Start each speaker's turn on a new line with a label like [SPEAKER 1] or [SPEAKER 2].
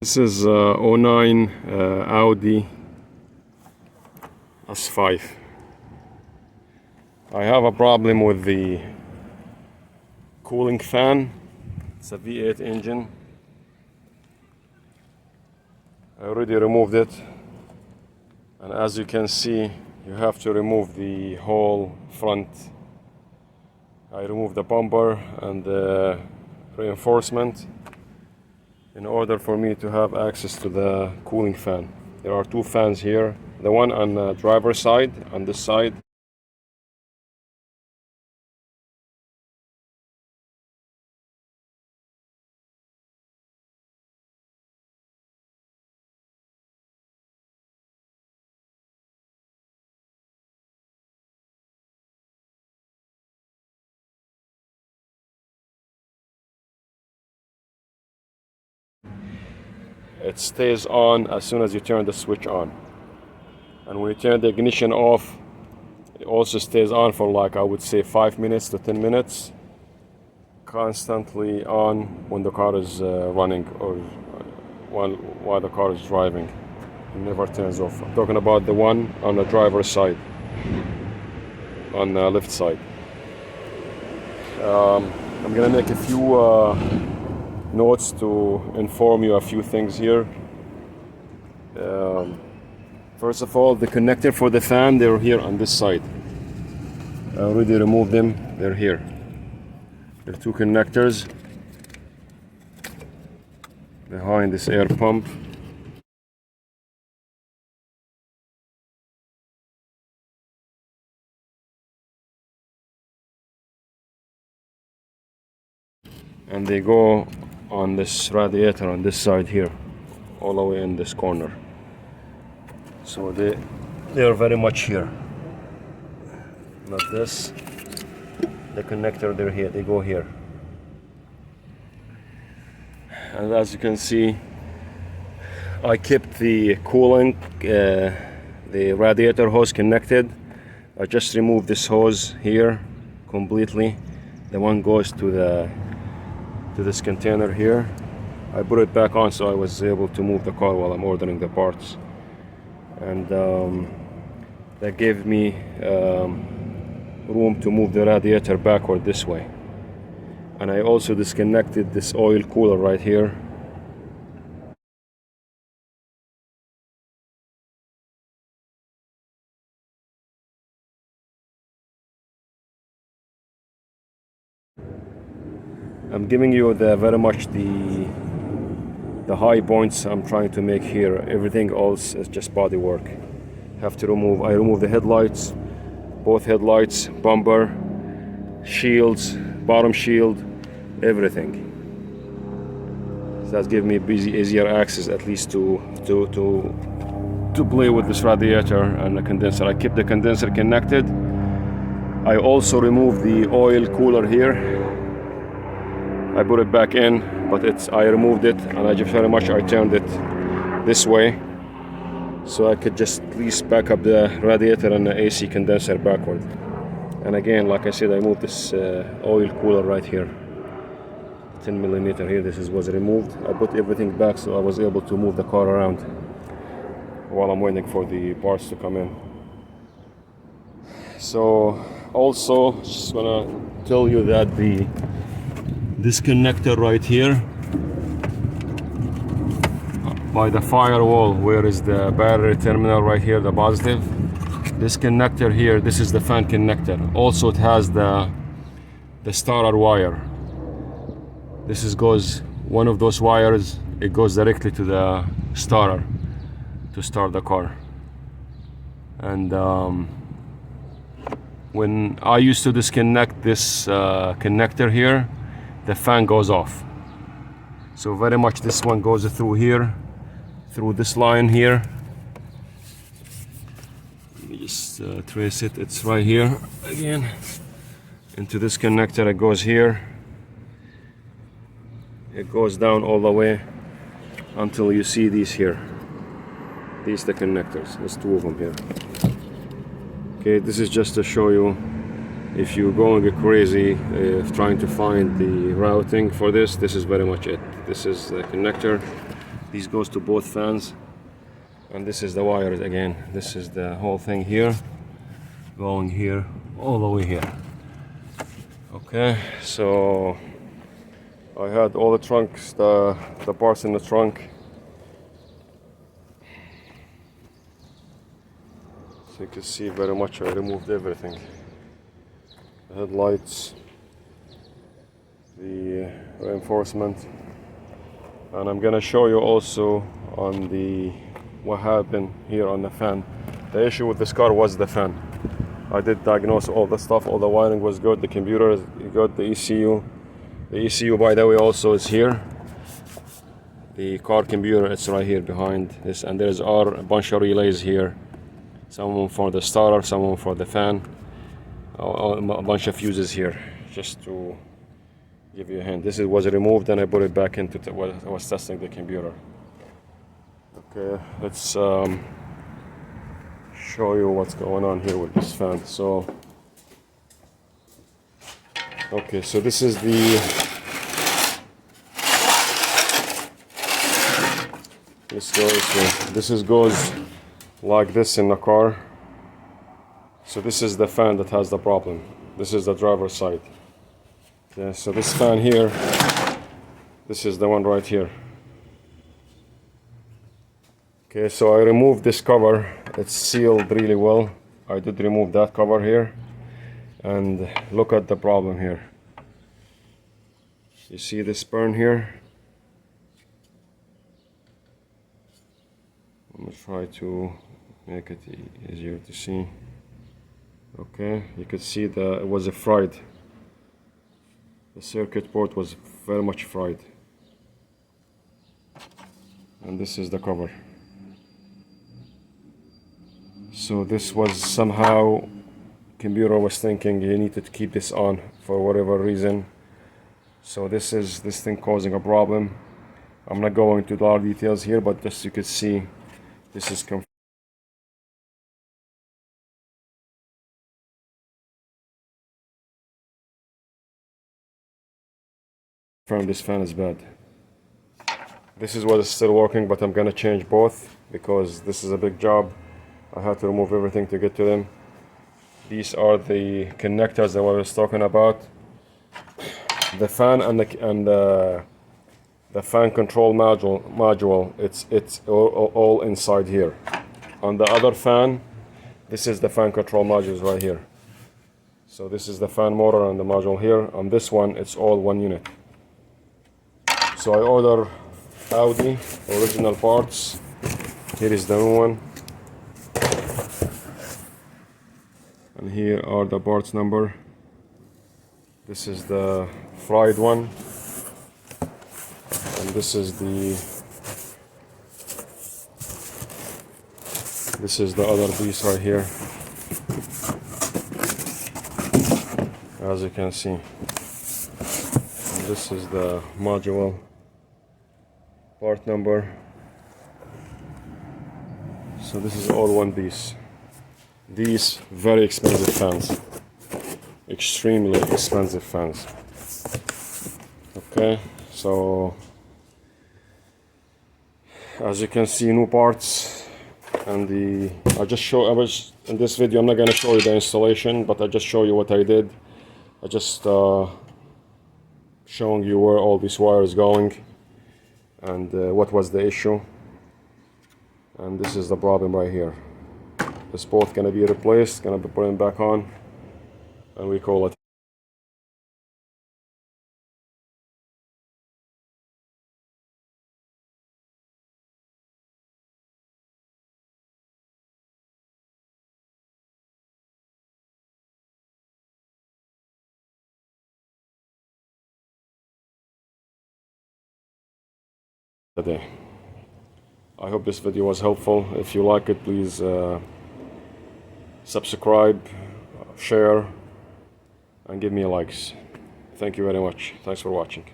[SPEAKER 1] This is '09 Audi S5. I have a problem with the cooling fan. It's a V8 engine. I already removed it, and as you can see, you have to remove the whole front. I removed the bumper and the reinforcement in order for me to have access to the cooling fan. There are two fans here, the one on the driver's side, on this side. It stays on as soon as you turn the switch on, and when you turn the ignition off, it also stays on for, like, I would say 5 minutes to 10 minutes, constantly on when the car is running or while the car is driving. It never turns off. I'm talking about the one on the driver's side, on the left side. I'm gonna make a few notes to inform you a few things here. First of all, the connector for the fan, they're here on this side. I already removed them. They're here. There are two connectors behind this air pump. And they go on this radiator on this side here, all the way in this corner. So they are very much here. Not this. The connector, they're here. They go here. And as you can see, I kept the cooling, the radiator hose connected. I just removed this hose here completely. The one goes to this container here. I put it back on so I was able to move the car while I'm ordering the parts, and that gave me room to move the radiator backward this way. And I also disconnected this oil cooler right here. I'm giving you very much the high points I'm trying to make here. Everything else is just body work. I remove the headlights, both headlights, bumper, shields, bottom shield, everything. So that's giving me easier access, at least to play with this radiator and the condenser. I keep the condenser connected. I also removed the oil cooler here. I put it back in, but I removed it, and I turned it this way so I could just at least back up the radiator and the AC condenser backward. And again, like I said, I moved this oil cooler right here, 10mm here. This was removed. I put everything back so I was able to move the car around while I'm waiting for the parts to come in. So also, just gonna tell you that this connector right here by the firewall, where is the battery terminal right here, the positive. This connector here, this is the fan connector. Also, it has the starter wire. Goes one of those wires. It goes directly to the starter to start the car. And when I used to disconnect this connector here, the fan goes off. So very much this one goes through here, through this line here. Let me just trace it. It's right here again. Into this connector, it goes here. It goes down all the way until you see these here. These are the connectors. There's two of them here. Okay, this is just to show you, if you're going crazy trying to find the routing for this is very much it. This is the connector. These goes to both fans, and this is the wires again. This is the whole thing here, going here all the way here. Okay, so I had all the trunks, the parts in the trunk. So you can see very much I removed everything. The headlights, the reinforcement, and I'm gonna show you also on the what happened here on the fan. The issue with this car was the fan. I did diagnose all the stuff, all the wiring was good, the computer is good, the ECU. The ECU, by the way, also is here. The car computer, it's right here behind this, and there's a bunch of relays here. Some of them for the starter, some of them for the fan. A bunch of fuses here, just to give you a hint. This was removed, and I put it back into what I was testing the computer. Okay, let's show you what's going on here with this fan. So, okay, so this is goes like this in the car. So this is the fan that has the problem. This is the driver's side. Okay, so this fan here, this is the one right here. Okay, so I removed this cover. It's sealed really well. I did remove that cover here, and look at the problem here. You see this burn here? I'm gonna try to make it easier to see. Okay, you could see it was fried. The circuit board was very much fried. And this is the cover. So this was somehow, computer was thinking you needed to keep this on for whatever reason. So this thing causing a problem. I'm not going into a lot of details here, but just you could see this is confirmed. This fan is bad. This is what is still working, but I'm gonna change both because this is a big job. I had to remove everything to get to them. These are the connectors that I was talking about. The fan and the fan control module. It's all inside here. On the other fan, this is the fan control modules right here. So this is the fan motor and the module here. On this one, it's all one unit. So I order Audi original parts. Here is the new one, and here are the parts number. This is the fried one, and this is the other piece right here, as you can see. And this is the module part number. So this is all one piece. These very expensive fans, extremely expensive fans. Okay, so as you can see, new parts, and I was in this video, I'm not gonna show you the installation, but I just show you what I did. I just showing you where all these wires going and what was the issue. And this is the problem right here. This both gonna be replaced, gonna be put back on, and we call it. Today. I hope this video was helpful. If you like it, please subscribe, share, and give me a likes. Thank you very much. Thanks for watching.